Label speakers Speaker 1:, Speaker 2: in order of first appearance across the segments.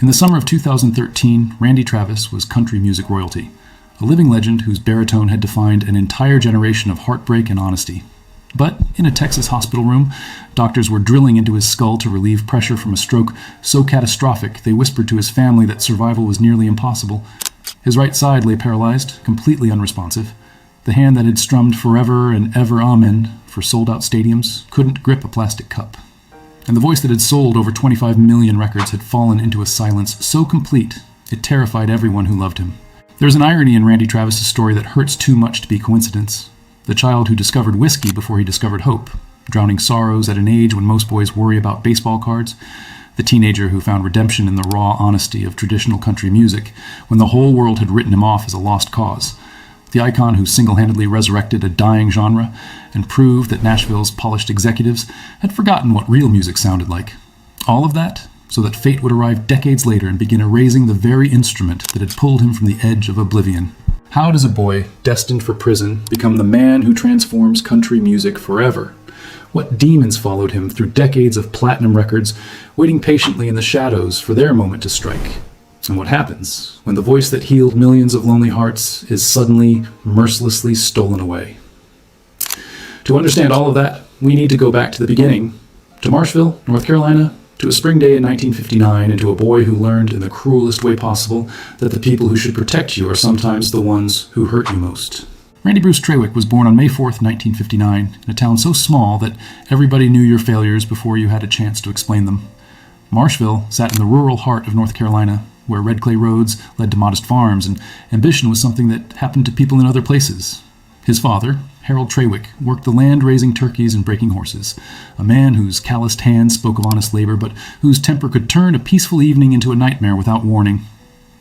Speaker 1: In the summer of 2013, Randy Travis was country music royalty, a living legend whose baritone had defined an entire generation of heartbreak and honesty. But in a Texas hospital room, doctors were drilling into his skull to relieve pressure from a stroke so catastrophic they whispered to his family that survival was nearly impossible. His right side lay paralyzed, completely unresponsive. The hand that had strummed Forever and Ever Amen for sold-out stadiums couldn't grip a plastic cup. And the voice that had sold over 25 million records had fallen into a silence so complete it terrified everyone who loved him. There's an irony in Randy Travis's story that hurts too much to be coincidence. The child who discovered whiskey before he discovered hope, drowning sorrows at an age when most boys worry about baseball cards. The teenager who found redemption in the raw honesty of traditional country music when the whole world had written him off as a lost cause. The icon who single-handedly resurrected a dying genre and proved that Nashville's polished executives had forgotten what real music sounded like. All of that so that fate would arrive decades later and begin erasing the very instrument that had pulled him from the edge of oblivion. How does a boy destined for prison become the man who transforms country music forever? What demons followed him through decades of platinum records, waiting patiently in the shadows for their moment to strike? And what happens when the voice that healed millions of lonely hearts is suddenly, mercilessly stolen away? To understand all of that, we need to go back to the beginning, to Marshville, North Carolina, to a spring day in 1959, and to a boy who learned in the cruelest way possible that the people who should protect you are sometimes the ones who hurt you most. Randy Bruce Treywick was born on May 4th, 1959, in a town so small that everybody knew your failures before you had a chance to explain them. Marshville sat in the rural heart of North Carolina, where red clay roads led to modest farms, and ambition was something that happened to people in other places. His father, Harold Treywick, worked the land raising turkeys and breaking horses, a man whose calloused hands spoke of honest labor, but whose temper could turn a peaceful evening into a nightmare without warning.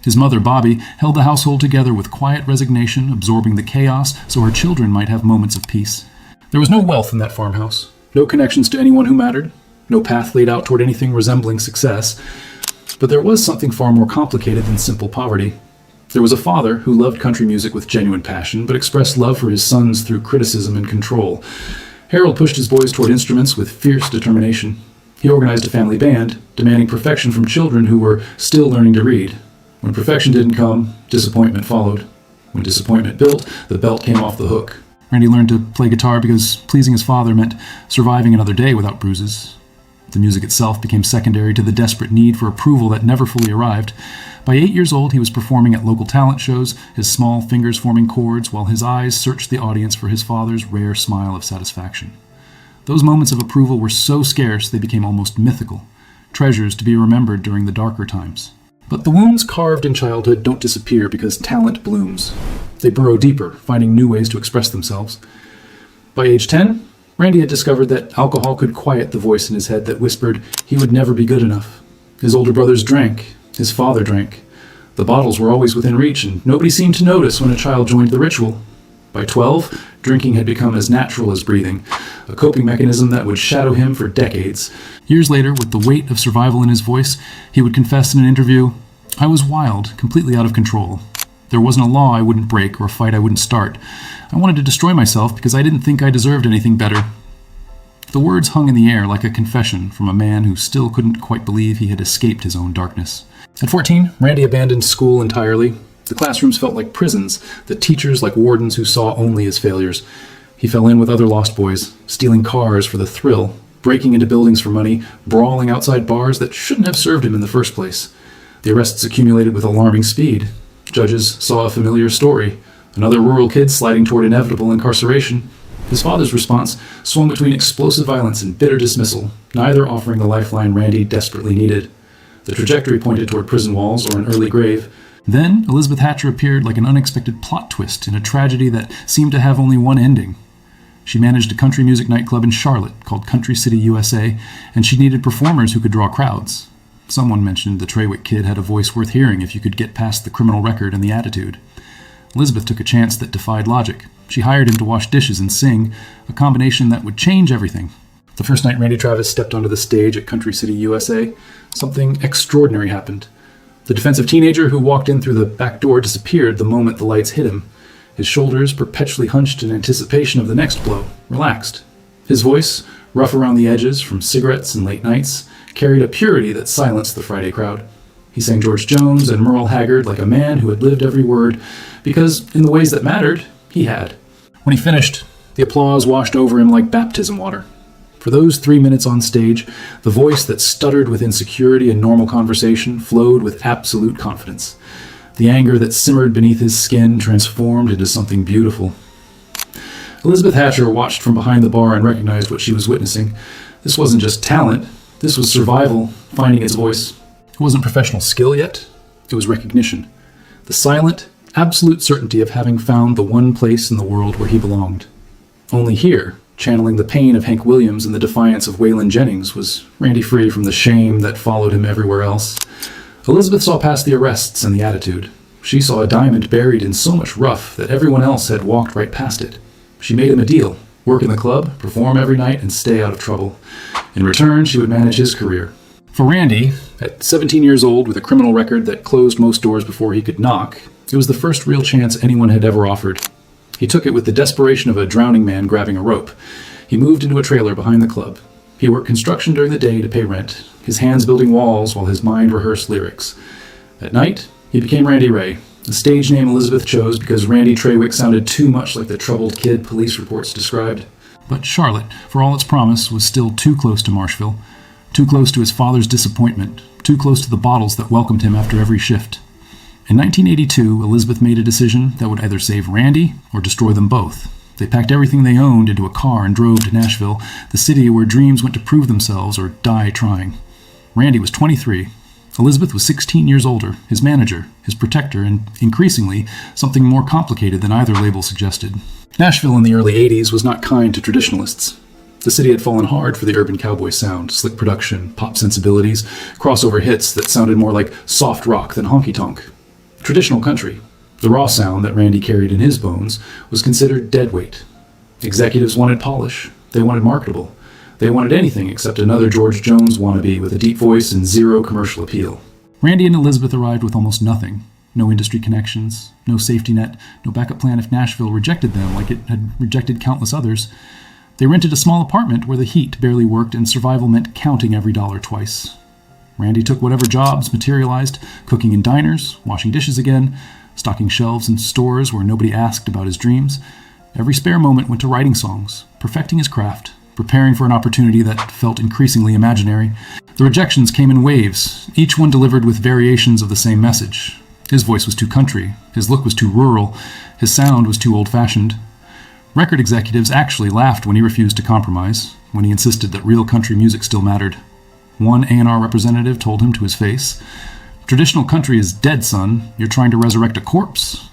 Speaker 1: His mother, Bobby, held the household together with quiet resignation, absorbing the chaos so her children might have moments of peace. There was no wealth in that farmhouse, no connections to anyone who mattered, no path laid out toward anything resembling success. But there was something far more complicated than simple poverty. There was a father who loved country music with genuine passion, but expressed love for his sons through criticism and control. Harold pushed his boys toward instruments with fierce determination. He organized a family band, demanding perfection from children who were still learning to read. When perfection didn't come, disappointment followed. When disappointment built, the belt came off the hook. Randy learned to play guitar because pleasing his father meant surviving another day without bruises. The music itself became secondary to the desperate need for approval that never fully arrived. By 8 years old, he was performing at local talent shows, his small fingers forming chords while his eyes searched the audience for his father's rare smile of satisfaction. Those moments of approval were so scarce they became almost mythical, treasures to be remembered during the darker times. But the wounds carved in childhood don't disappear because talent blooms. They burrow deeper, finding new ways to express themselves. By age 10, Randy had discovered that alcohol could quiet the voice in his head that whispered he would never be good enough. His older brothers drank. His father drank. The bottles were always within reach, and nobody seemed to notice when a child joined the ritual. By 12, drinking had become as natural as breathing, a coping mechanism that would shadow him for decades. Years later, with the weight of survival in his voice, he would confess in an interview, "I was wild, completely out of control. There wasn't a law I wouldn't break or a fight I wouldn't start. I wanted to destroy myself because I didn't think I deserved anything better." The words hung in the air like a confession from a man who still couldn't quite believe he had escaped his own darkness. At 14, Randy abandoned school entirely. The classrooms felt like prisons, the teachers like wardens who saw only his failures. He fell in with other lost boys, stealing cars for the thrill, breaking into buildings for money, brawling outside bars that shouldn't have served him in the first place. The arrests accumulated with alarming speed. Judges saw a familiar story, another rural kid sliding toward inevitable incarceration. His father's response swung between explosive violence and bitter dismissal, neither offering the lifeline Randy desperately needed. The trajectory pointed toward prison walls or an early grave. Then, Elizabeth Hatcher appeared like an unexpected plot twist in a tragedy that seemed to have only one ending. She managed a country music nightclub in Charlotte called Country City, USA, and she needed performers who could draw crowds. Someone mentioned the Treywick kid had a voice worth hearing if you could get past the criminal record and the attitude. Elizabeth took a chance that defied logic. She hired him to wash dishes and sing, a combination that would change everything. The first night Randy Travis stepped onto the stage at Country City, USA, something extraordinary happened. The defensive teenager who walked in through the back door disappeared the moment the lights hit him. His shoulders, perpetually hunched in anticipation of the next blow, relaxed. His voice, rough around the edges from cigarettes and late nights, carried a purity that silenced the Friday crowd. He sang George Jones and Merle Haggard like a man who had lived every word, because in the ways that mattered, he had. When he finished, the applause washed over him like baptism water. For those 3 minutes on stage, the voice that stuttered with insecurity in normal conversation flowed with absolute confidence. The anger that simmered beneath his skin transformed into something beautiful. Elizabeth Hatcher watched from behind the bar and recognized what she was witnessing. This wasn't just talent, this was survival, finding its voice. It wasn't professional skill yet, it was recognition. The silent, absolute certainty of having found the one place in the world where he belonged. Only here, channeling the pain of Hank Williams and the defiance of Waylon Jennings, was Randy free from the shame that followed him everywhere else. Elizabeth saw past the arrests and the attitude. She saw a diamond buried in so much rough that everyone else had walked right past it. She made him a deal: work in the club, perform every night, and stay out of trouble. In return, she would manage his career. For Randy, at 17 years old with a criminal record that closed most doors before he could knock, it was the first real chance anyone had ever offered. He took it with the desperation of a drowning man grabbing a rope. He moved into a trailer behind the club. He worked construction during the day to pay rent, his hands building walls while his mind rehearsed lyrics. At night, he became Randy Ray, a stage name Elizabeth chose because Randy Treywick sounded too much like the troubled kid police reports described. But Charlotte, for all its promise, was still too close to Marshville, too close to his father's disappointment, too close to the bottles that welcomed him after every shift. In 1982, Elizabeth made a decision that would either save Randy or destroy them both. They packed everything they owned into a car and drove to Nashville, the city where dreams went to prove themselves or die trying. Randy was 23. Elizabeth was 16 years older, his manager, his protector, and increasingly, something more complicated than either label suggested. Nashville in the early 80s was not kind to traditionalists. The city had fallen hard for the urban cowboy sound, slick production, pop sensibilities, crossover hits that sounded more like soft rock than honky-tonk. Traditional country, the raw sound that Randy carried in his bones, was considered deadweight. Executives wanted polish. They wanted marketable. They wanted anything except another George Jones wannabe with a deep voice and zero commercial appeal. Randy and Elizabeth arrived with almost nothing. No industry connections, no safety net, no backup plan if Nashville rejected them like it had rejected countless others. They rented a small apartment where the heat barely worked and survival meant counting every dollar twice. Randy took whatever jobs materialized, cooking in diners, washing dishes again, stocking shelves in stores where nobody asked about his dreams. Every spare moment went to writing songs, perfecting his craft, preparing for an opportunity that felt increasingly imaginary. The rejections came in waves, each one delivered with variations of the same message. His voice was too country, his look was too rural, his sound was too old-fashioned. Record executives actually laughed when he refused to compromise, when he insisted that real country music still mattered. One A&R representative told him to his face, "Traditional country is dead, son. You're trying to resurrect a corpse."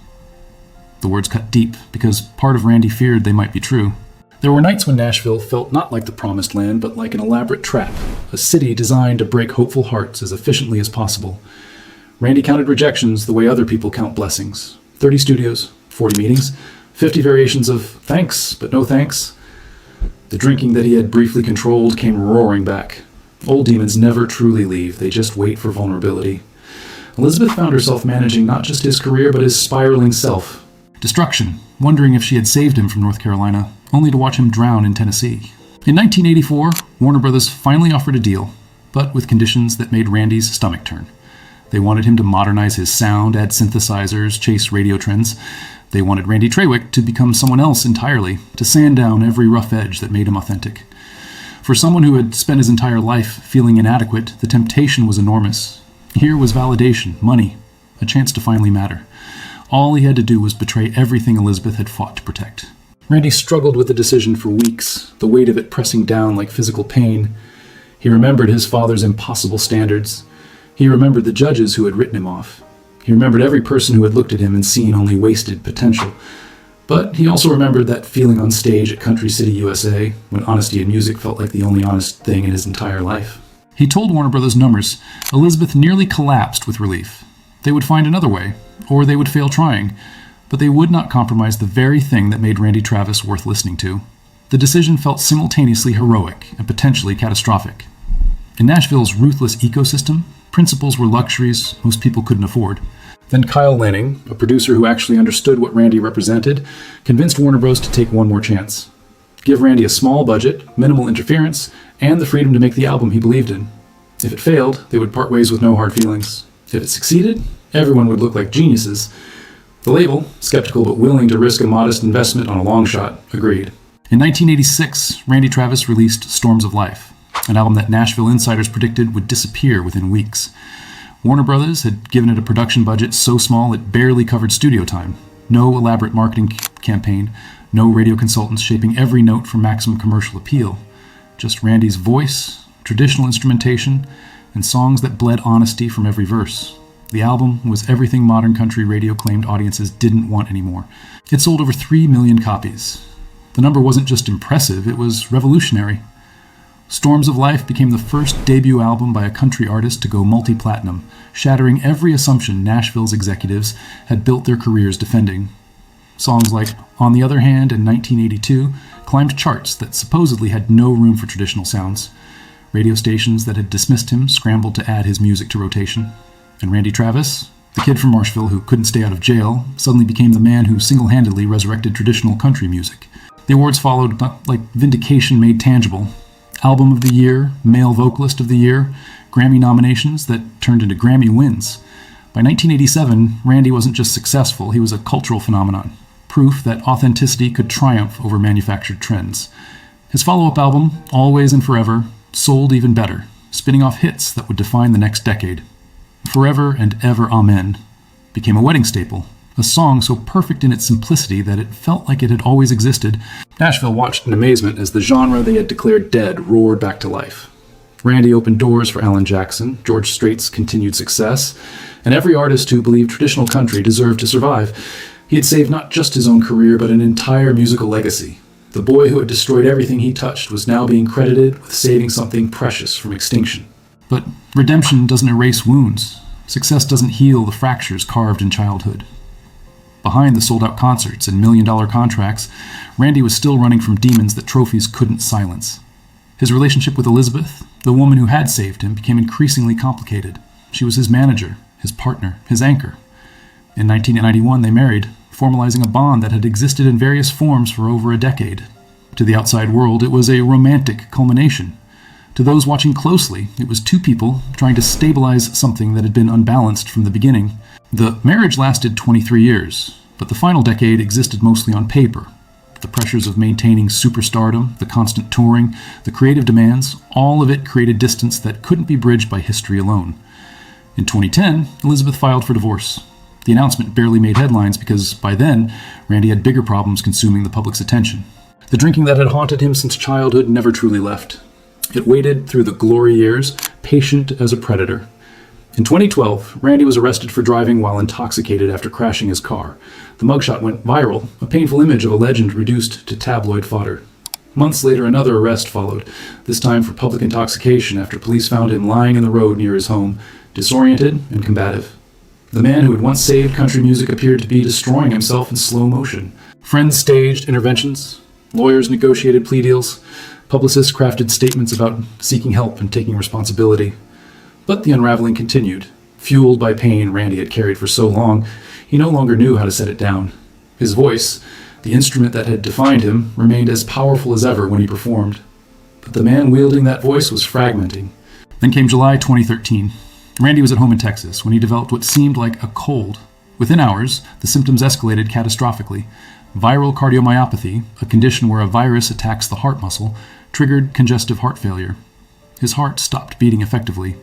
Speaker 1: The words cut deep, because part of Randy feared they might be true. There were nights when Nashville felt not like the promised land, but like an elaborate trap, a city designed to break hopeful hearts as efficiently as possible. Randy counted rejections the way other people count blessings. 30 studios, 40 meetings, 50 variations of thanks, but no thanks. The drinking that he had briefly controlled came roaring back. Old demons never truly leave, they just wait for vulnerability. Elizabeth found herself managing not just his career, but his spiraling self. Destruction, wondering if she had saved him from North Carolina, only to watch him drown in Tennessee. In 1984, Warner Brothers finally offered a deal, but with conditions that made Randy's stomach turn. They wanted him to modernize his sound, add synthesizers, chase radio trends. They wanted Randy Treywick to become someone else entirely, to sand down every rough edge that made him authentic. For someone who had spent his entire life feeling inadequate, the temptation was enormous. Here was validation, money, a chance to finally matter. All he had to do was betray everything Elizabeth had fought to protect. Randy struggled with the decision for weeks, the weight of it pressing down like physical pain. He remembered his father's impossible standards. He remembered the judges who had written him off. He remembered every person who had looked at him and seen only wasted potential. But he also remembered that feeling on stage at Country City, USA, when honesty in music felt like the only honest thing in his entire life. He told Warner Brothers' numbers. Elizabeth nearly collapsed with relief. They would find another way, or they would fail trying, but they would not compromise the very thing that made Randy Travis worth listening to. The decision felt simultaneously heroic and potentially catastrophic. In Nashville's ruthless ecosystem, principles were luxuries most people couldn't afford. Then Kyle Lanning, a producer who actually understood what Randy represented, convinced Warner Bros. To take one more chance. Give Randy a small budget, minimal interference, and the freedom to make the album he believed in. If it failed, they would part ways with no hard feelings. If it succeeded, everyone would look like geniuses. The label, skeptical but willing to risk a modest investment on a long shot, agreed. In 1986, Randy Travis released Storms of Life, an album that Nashville insiders predicted would disappear within weeks. Warner Brothers had given it a production budget so small it barely covered studio time. No elaborate marketing campaign, no radio consultants shaping every note for maximum commercial appeal. Just Randy's voice, traditional instrumentation, and songs that bled honesty from every verse. The album was everything modern country radio claimed audiences didn't want anymore. It sold over 3 million copies. The number wasn't just impressive, it was revolutionary. Storms of Life became the first debut album by a country artist to go multi-platinum, shattering every assumption Nashville's executives had built their careers defending. Songs like On the Other Hand in 1982 climbed charts that supposedly had no room for traditional sounds. Radio stations that had dismissed him scrambled to add his music to rotation. And Randy Travis, the kid from Marshville who couldn't stay out of jail, suddenly became the man who single-handedly resurrected traditional country music. The awards followed like vindication made tangible. Album of the Year, Male Vocalist of the Year, Grammy nominations that turned into Grammy wins. By 1987, Randy wasn't just successful, he was a cultural phenomenon. Proof that authenticity could triumph over manufactured trends. His follow-up album, Always and Forever, sold even better, spinning off hits that would define the next decade. Forever and Ever Amen became a wedding staple, a song so perfect in its simplicity that it felt like it had always existed. Nashville watched in amazement as the genre they had declared dead roared back to life. Randy opened doors for Alan Jackson, George Strait's continued success, and every artist who believed traditional country deserved to survive. He had saved not just his own career, but an entire musical legacy. The boy who had destroyed everything he touched was now being credited with saving something precious from extinction. But redemption doesn't erase wounds. Success doesn't heal the fractures carved in childhood. Behind the sold-out concerts and million-dollar contracts, Randy was still running from demons that trophies couldn't silence. His relationship with Elizabeth, the woman who had saved him, became increasingly complicated. She was his manager, his partner, his anchor. In 1991, they married, formalizing a bond that had existed in various forms for over a decade. To the outside world, it was a romantic culmination. To those watching closely, it was two people trying to stabilize something that had been unbalanced from the beginning. The marriage lasted 23 years, but the final decade existed mostly on paper. The pressures of maintaining superstardom, the constant touring, the creative demands, all of it created distance that couldn't be bridged by history alone. In 2010, Elizabeth filed for divorce. The announcement barely made headlines because, by then, Randy had bigger problems consuming the public's attention. The drinking that had haunted him since childhood never truly left. It waited through the glory years, patient as a predator. In 2012, Randy was arrested for driving while intoxicated after crashing his car. The mugshot went viral, a painful image of a legend reduced to tabloid fodder. Months later, another arrest followed, this time for public intoxication after police found him lying in the road near his home, disoriented and combative. The man who had once saved country music appeared to be destroying himself in slow motion. Friends staged interventions, lawyers negotiated plea deals, publicists crafted statements about seeking help and taking responsibility. But the unraveling continued. Fueled by pain Randy had carried for so long, he no longer knew how to set it down. His voice, the instrument that had defined him, remained as powerful as ever when he performed. But the man wielding that voice was fragmenting. Then came July 2013. Randy was at home in Texas when he developed what seemed like a cold. Within hours, the symptoms escalated catastrophically. Viral cardiomyopathy, a condition where a virus attacks the heart muscle, triggered congestive heart failure. His heart stopped beating effectively.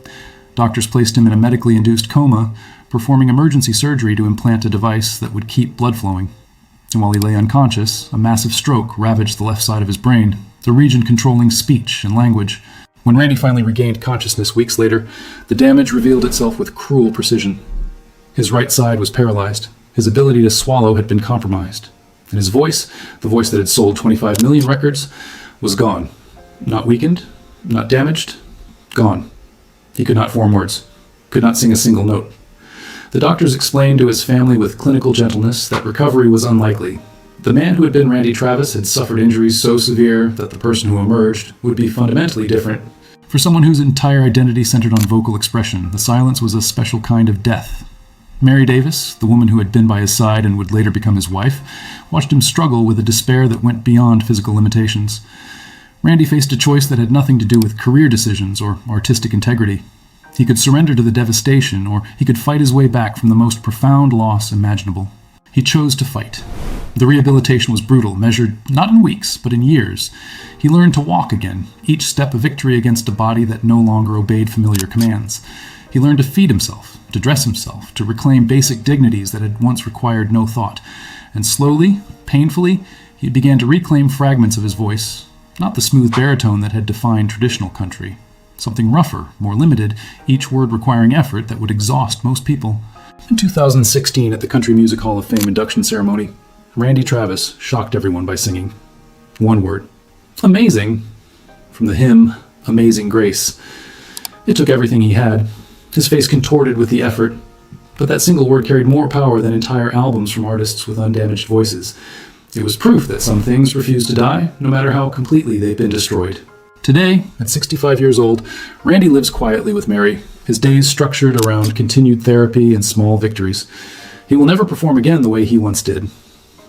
Speaker 1: Doctors placed him in a medically induced coma, performing emergency surgery to implant a device that would keep blood flowing. And while he lay unconscious, a massive stroke ravaged the left side of his brain, the region controlling speech and language. When Randy finally regained consciousness weeks later, the damage revealed itself with cruel precision. His right side was paralyzed. His ability to swallow had been compromised. And his voice, the voice that had sold 25 million records, was gone. Not weakened, not damaged, gone. He could not form words, could not sing a single note. The doctors explained to his family with clinical gentleness that recovery was unlikely. The man who had been Randy Travis had suffered injuries so severe that the person who emerged would be fundamentally different. For someone whose entire identity centered on vocal expression, the silence was a special kind of death. Mary Davis, the woman who had been by his side and would later become his wife, watched him struggle with a despair that went beyond physical limitations. Randy faced a choice that had nothing to do with career decisions or artistic integrity. He could surrender to the devastation, or he could fight his way back from the most profound loss imaginable. He chose to fight. The rehabilitation was brutal, measured not in weeks, but in years. He learned to walk again, each step a victory against a body that no longer obeyed familiar commands. He learned to feed himself, to dress himself, to reclaim basic dignities that had once required no thought. And slowly, painfully, he began to reclaim fragments of his voice, not the smooth baritone that had defined traditional country. Something rougher, more limited, each word requiring effort that would exhaust most people. In 2016, at the Country Music Hall of Fame induction ceremony, Randy Travis shocked everyone by singing one word: amazing, from the hymn Amazing Grace. It took everything he had. His face contorted with the effort, but that single word carried more power than entire albums from artists with undamaged voices. It was proof that some things refuse to die, no matter how completely they've been destroyed. Today, at 65 years old, Randy lives quietly with Mary, his days structured around continued therapy and small victories. He will never perform again the way he once did.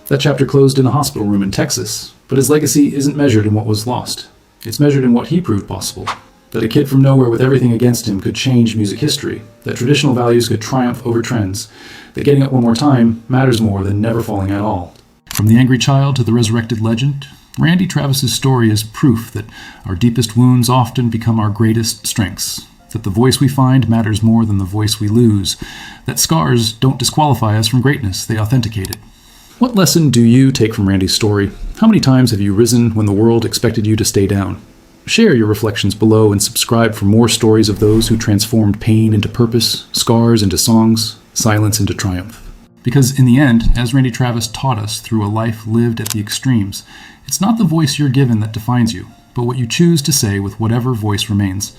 Speaker 1: That chapter closed in a hospital room in Texas, but his legacy isn't measured in what was lost. It's measured in what he proved possible. That a kid from nowhere with everything against him could change music history, that traditional values could triumph over trends, that getting up one more time matters more than never falling at all. From the angry child to the resurrected legend, Randy Travis's story is proof that our deepest wounds often become our greatest strengths, that the voice we find matters more than the voice we lose, that scars don't disqualify us from greatness, they authenticate it. What lesson do you take from Randy's story? How many times have you risen when the world expected you to stay down? Share your reflections below and subscribe for more stories of those who transformed pain into purpose, scars into songs, silence into triumph. Because in the end, as Randy Travis taught us through a life lived at the extremes, it's not the voice you're given that defines you, but what you choose to say with whatever voice remains.